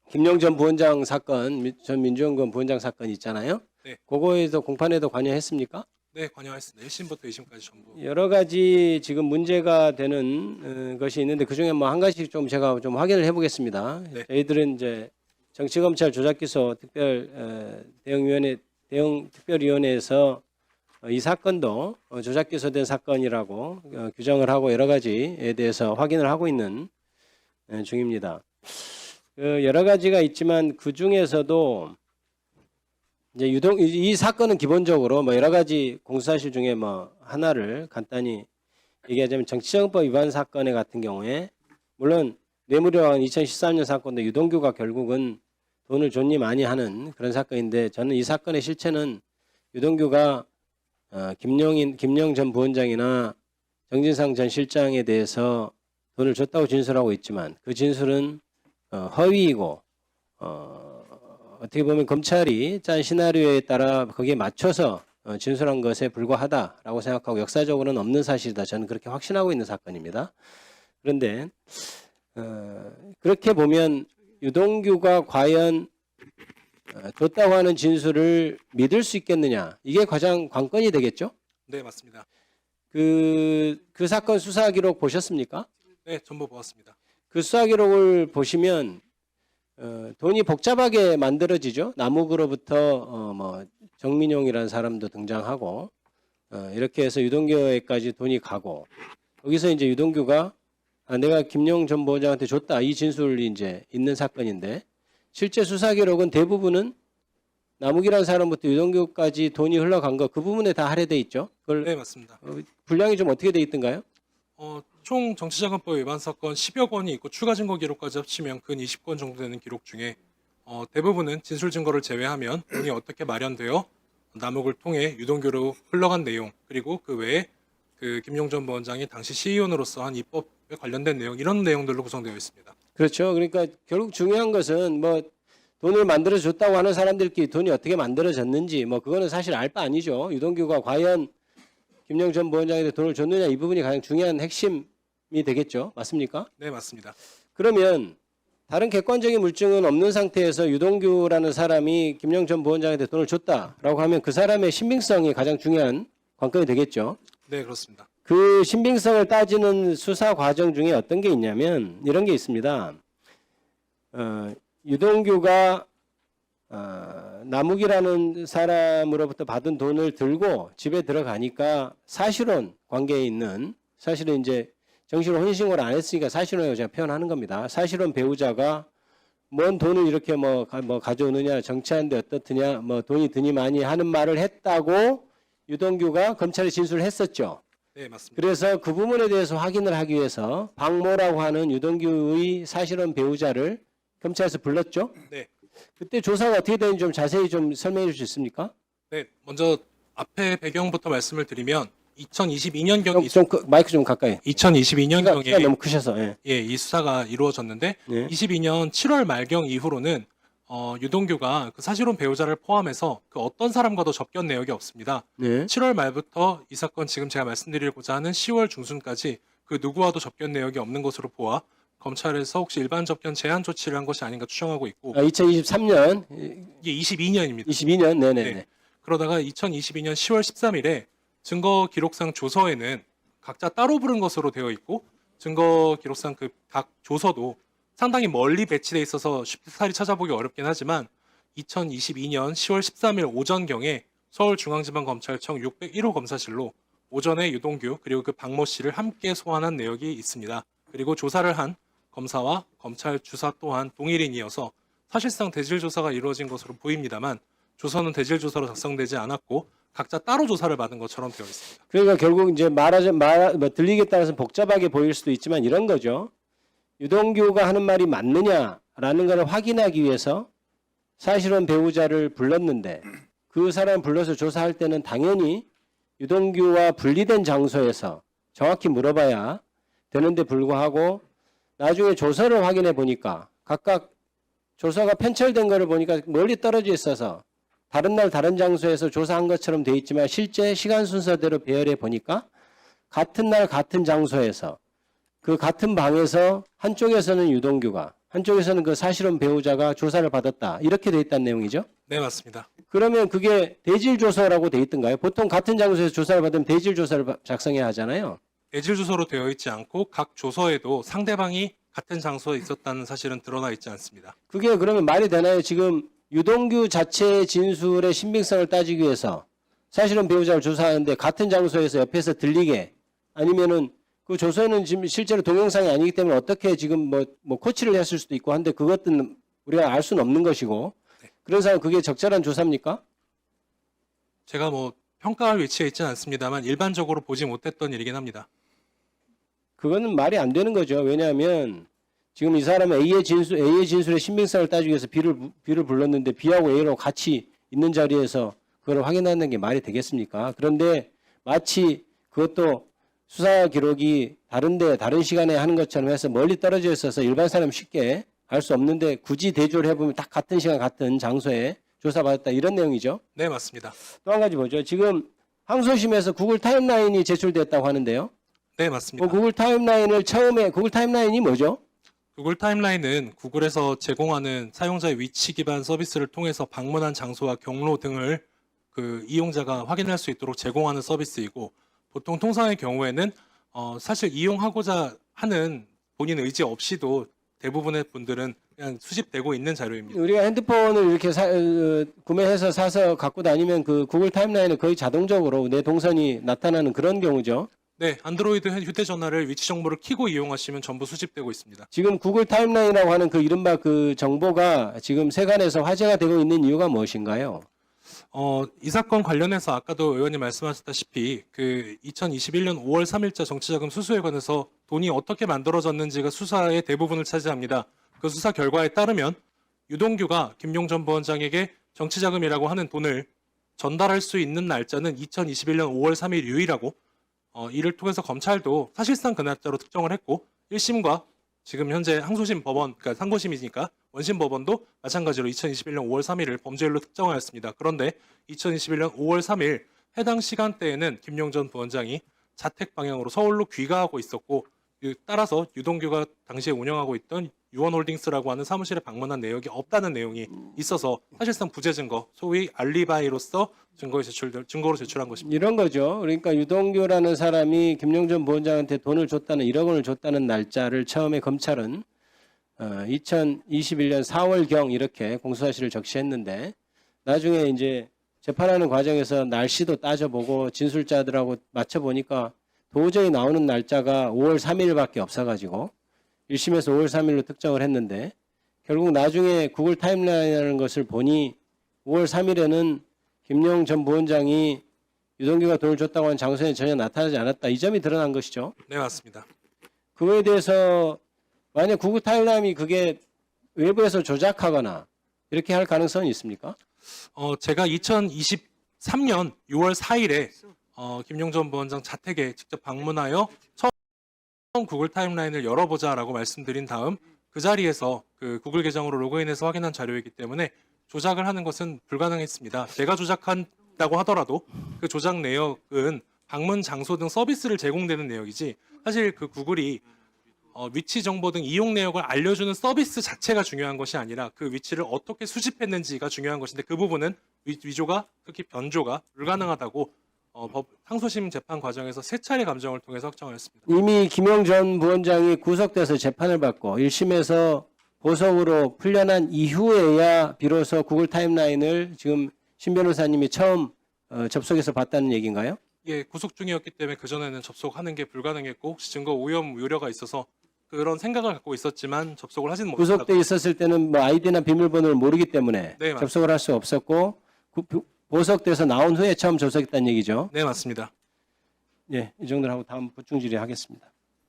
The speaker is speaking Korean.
김용 전 부원장 사건, 전 민주연구원 부원장 사건 있잖아요. 네. 그거에도 공판에도 관여했습니까? 네, 관여했습니다. 1심부터 2심까지 전부. 여러 가지 지금 문제가 되는 것이 있는데 그 중에 뭐 한 가지씩 좀 제가 좀 확인을 해보겠습니다. 네. 저희들은 이제 정치검찰 조작기소 특별위원회에서 이 사건도 조작기소된 사건이라고 규정을 하고 여러 가지에 대해서 확인을 하고 있는 중입니다. 여러 가지가 있지만 그 중에서도 이제 이 사건은 기본적으로 뭐 여러 가지 공수사실 중에 뭐 하나를 간단히 얘기하자면 정치자금법 위반 사건의 같은 경우에 물론 뇌물이왕 2013년 사건도 유동규가 결국은 돈을 존니 많이 하는 그런 사건인데 저는 이 사건의 실체는 유동규가 김영 전 부원장이나 정진상 전 실장에 대해서 돈을 줬다고 진술하고 있지만 그 진술은 허위이고 어떻게 보면 검찰이 짠 시나리오에 따라 거기에 맞춰서 진술한 것에 불과하다라고 생각하고 역사적으로는 없는 사실이다. 저는 그렇게 확신하고 있는 사건입니다. 그런데 그렇게 보면 유동규가 과연 줬다고 하는 진술을 믿을 수 있겠느냐. 이게 가장 관건이 되겠죠. 네, 맞습니다. 그 사건 수사 기록 보셨습니까? 네, 전부 보았습니다. 그 수사 기록을 보시면 돈이 복잡하게 만들어지죠. 남욱으로부터 뭐 정민용이라는 사람도 등장하고 이렇게 해서 유동규에까지 돈이 가고 여기서 이제 유동규가 내가 김용 전 부원장한테 줬다 이 진술이 이제 있는 사건인데 실제 수사 기록은 대부분은 남욱이라는 사람부터 유동규까지 돈이 흘러간 거 그 부분에 다 할애돼 있죠. 그걸 네, 맞습니다. 분량이 좀 어떻게 돼 있던가요? 총 정치자금법 위반 사건 10여 건이 있고 추가 증거 기록까지 합치면 근 20건 정도 되는 기록 중에 대부분은 진술 증거를 제외하면 돈이 어떻게 마련되어 남욱을 통해 유동규로 흘러간 내용 그리고 그 외에 그 김용 전 부원장이 당시 시의원으로서 한 입법에 관련된 내용 이런 내용들로 구성되어 있습니다. 그렇죠. 그러니까 결국 중요한 것은 뭐 돈을 만들어줬다고 하는 사람들끼리 돈이 어떻게 만들어졌는지 뭐 그거는 사실 알 바 아니죠. 유동규가 과연 김용 전 부원장에게 돈을 줬느냐 이 부분이 가장 중요한 핵심이 되겠죠. 맞습니까? 네, 맞습니다. 그러면 다른 객관적인 물증은 없는 상태에서 유동규라는 사람이 김용 전 부원장한테 돈을 줬다라고 하면 그 사람의 신빙성이 가장 중요한 관건이 되겠죠. 네, 그렇습니다. 그 신빙성을 따지는 수사 과정 중에 어떤 게 있냐면 이런 게 있습니다. 유동규가 남욱이라는 사람으로부터 받은 돈을 들고 집에 들어가니까 사실혼 관계에 있는 사실은 이제 정식으로 혼인신고를 안 했으니까 사실혼이라고 제가 표현하는 겁니다. 사실혼 배우자가 뭔 돈을 이렇게 뭐 가져오느냐 정치하는데 어떻느냐 뭐 돈이 드니 많이 하는 말을 했다고 유동규가 검찰에 진술을 했었죠. 네, 맞습니다. 그래서 그 부분에 대해서 확인을 하기 위해서 박모라고 하는 유동규의 사실혼 배우자를 검찰에서 불렀죠. 네. 그때 조사가 어떻게 되는지 좀 자세히 좀 설명해 주실 수 있습니까? 네, 먼저 앞에 배경부터 말씀을 드리면 2022년경에 마이크 좀 가까이. 2022년경에 키가 너무 크셔서. 예. 이 수사가 이루어졌는데 네. 22년 7월 말경 이후로는 유동규가 그 사실혼 배우자를 포함해서 그 어떤 사람과도 접견 내역이 없습니다. 네. 7월 말부터 이 사건 지금 제가 말씀드리고자 하는 10월 중순까지 그 누구와도 접견 내역이 없는 것으로 보아 검찰에서 혹시 일반 접견 제한 조치를 한 것이 아닌가 추정하고 있고 2023년, 이게 22년입니다. 22년, 네네. 네. 그러다가 2022년 10월 13일에 증거 기록상 조서에는 각자 따로 부른 것으로 되어 있고 증거 기록상 그 각 조서도 상당히 멀리 배치돼 있어서 쉽사리 찾아보기 어렵긴 하지만 2022년 10월 13일 오전경에 서울중앙지방검찰청 601호 검사실로 오전에 유동규 그리고 그 박모 씨를 함께 소환한 내역이 있습니다. 그리고 조사를 한 검사와 검찰 주사 또한 동일인이어서 사실상 대질 조사가 이루어진 것으로 보입니다만 조서는 대질 조사로 작성되지 않았고 각자 따로 조사를 받은 것처럼 되어 있습니다. 그러니까 결국 이제 들리기에 따라서 복잡하게 보일 수도 있지만 이런 거죠. 유동규가 하는 말이 맞느냐라는 걸 확인하기 위해서 사실혼 배우자를 불렀는데 그 사람 불러서 조사할 때는 당연히 유동규와 분리된 장소에서 정확히 물어봐야 되는데 불구하고 나중에 조서를 확인해 보니까 각각 조서가 편철된 거를 보니까 멀리 떨어져 있어서 다른 날 다른 장소에서 조사한 것처럼 돼 있지만 실제 시간 순서대로 배열해 보니까 같은 날 같은 장소에서 그 같은 방에서 한쪽에서는 유동규가 한쪽에서는 그 사실혼 배우자가 조사를 받았다. 이렇게 돼 있다는 내용이죠. 네, 맞습니다. 그러면 그게 대질 조서라고 돼 있던가요? 보통 같은 장소에서 조사를 받으면 대질 조서를 작성해야 하잖아요. 대질 주소로 되어 있지 않고 각 조서에도 상대방이 같은 장소에 있었다는 사실은 드러나 있지 않습니다. 그게 그러면 말이 되나요? 지금 유동규 자체의 진술의 신빙성을 따지기 위해서 사실은 배우자를 조사하는데 같은 장소에서 옆에서 들리게 아니면은 그 조서에는 지금 실제로 동영상이 아니기 때문에 어떻게 지금 뭐 코치를 했을 수도 있고 한데 그것은 우리가 알 수는 없는 것이고 그런 상황 그게 적절한 조사입니까? 제가 뭐 평가할 위치에 있지는 않습니다만 일반적으로 보지 못했던 일이긴 합니다. 그거는 말이 안 되는 거죠. 왜냐하면 지금 이 사람은 A의 진술의 신빙성을 따지기 위해서 B를 불렀는데 B하고 A로 같이 있는 자리에서 그걸 확인하는 게 말이 되겠습니까? 그런데 마치 그것도 수사 기록이 다른 시간에 하는 것처럼 해서 멀리 떨어져 있어서 일반 사람 쉽게 알 수 없는데 굳이 대조를 해보면 딱 같은 시간 같은 장소에 조사받았다 이런 내용이죠. 네, 맞습니다. 또 한 가지 보죠. 지금 항소심에서 구글 타임라인이 제출됐다고 하는데요. 네, 맞습니다. 구글 타임라인이 뭐죠? 구글 타임라인은 구글에서 제공하는 사용자의 위치 기반 서비스를 통해서 방문한 장소와 경로 등을 그 이용자가 확인할 수 있도록 제공하는 서비스이고 보통 통상의 경우에는 사실 이용하고자 하는 본인 의지 없이도 대부분의 분들은 그냥 수집되고 있는 자료입니다. 우리가 핸드폰을 이렇게 구매해서 사서 갖고 다니면 그 구글 타임라인에 거의 자동적으로 내 동선이 나타나는 그런 경우죠. 네, 안드로이드 휴대전화를 위치 정보를 켜고 이용하시면 전부 수집되고 있습니다. 지금 구글 타임라인이라고 하는 그 이른바 그 정보가 지금 세간에서 화제가 되고 있는 이유가 무엇인가요? 이 사건 관련해서 아까도 의원님 말씀하셨다시피 그 2021년 5월 3일자 정치자금 수수에 관해서 돈이 어떻게 만들어졌는지가 수사의 대부분을 차지합니다. 그 수사 결과에 따르면 유동규가 김용전 부원장에게 정치자금이라고 하는 돈을 전달할 수 있는 날짜는 2021년 5월 3일 유일하고 이를 통해서 검찰도 사실상 그 날짜로 특정을 했고 1심과 지금 현재 항소심 법원, 그러니까 상고심이니까 원심 법원도 마찬가지로 2021년 5월 3일을 범죄일로 특정하였습니다. 그런데 2021년 5월 3일 해당 시간대에는 김용전 부원장이 자택 방향으로 서울로 귀가하고 있었고 따라서 유동규가 당시에 운영하고 있던 유원홀딩스라고 하는 사무실에 방문한 내역이 없다는 내용이 있어서 사실상 부재 증거, 소위 알리바이로서 증거로 제출한 것입니다. 이런 거죠. 그러니까 유동규라는 사람이 김용전 부원장한테 돈을 줬다는 1억 원을 줬다는 날짜를 처음에 검찰은 2021년 4월경 이렇게 공소사실을 적시했는데 나중에 이제 재판하는 과정에서 날씨도 따져보고 진술자들하고 맞춰보니까 도저히 나오는 날짜가 5월 3일밖에 없어가지고 1심에서 5월 3일로 특정을 했는데 결국 나중에 구글 타임라인이라는 것을 보니 5월 3일에는 김용 전 부원장이 유동규가 돈을 줬다고 하는 장소에 전혀 나타나지 않았다. 이 점이 드러난 것이죠. 네, 맞습니다. 그거에 대해서 만약 구글 타임라인이 그게 외부에서 조작하거나 이렇게 할 가능성이 있습니까? 제가 2023년 6월 4일에 김용전 부원장 자택에 직접 방문하여 처음 구글 타임라인을 열어보자라고 말씀드린 다음 그 자리에서 그 구글 계정으로 로그인해서 확인한 자료이기 때문에 조작을 하는 것은 불가능했습니다. 제가 조작한다고 하더라도 그 조작 내역은 방문 장소 등 서비스를 제공되는 내역이지 사실 그 구글이 위치 정보 등 이용 내역을 알려주는 서비스 자체가 중요한 것이 아니라 그 위치를 어떻게 수집했는지가 중요한 것인데 그 부분은 위조가 특히 변조가 불가능하다고 항소심 재판 과정에서 세 차례 감정을 통해서 확정하였습니다. 이미 김용 전 부원장이 구속돼서 재판을 받고 1심에서 보석으로 풀려난 이후에야 비로소 구글 타임라인을 지금 신 변호사님이 처음 접속해서 봤다는 얘기인가요? 예, 구속 중이었기 때문에 그전에는 접속하는 게 불가능했고 혹시 증거 오염 우려가 있어서 그런 생각을 갖고 있었지만 접속을 하지는 못했다. 구속돼 있었을 때는 뭐 아이디나 비밀번호를 모르기 때문에 네, 맞습니다. 접속을 할 수 없었고 보석돼서 나온 후에 처음 접속했다는 얘기죠. 네, 맞습니다. 예, 이 정도로 하고 다음 보충 질의하겠습니다.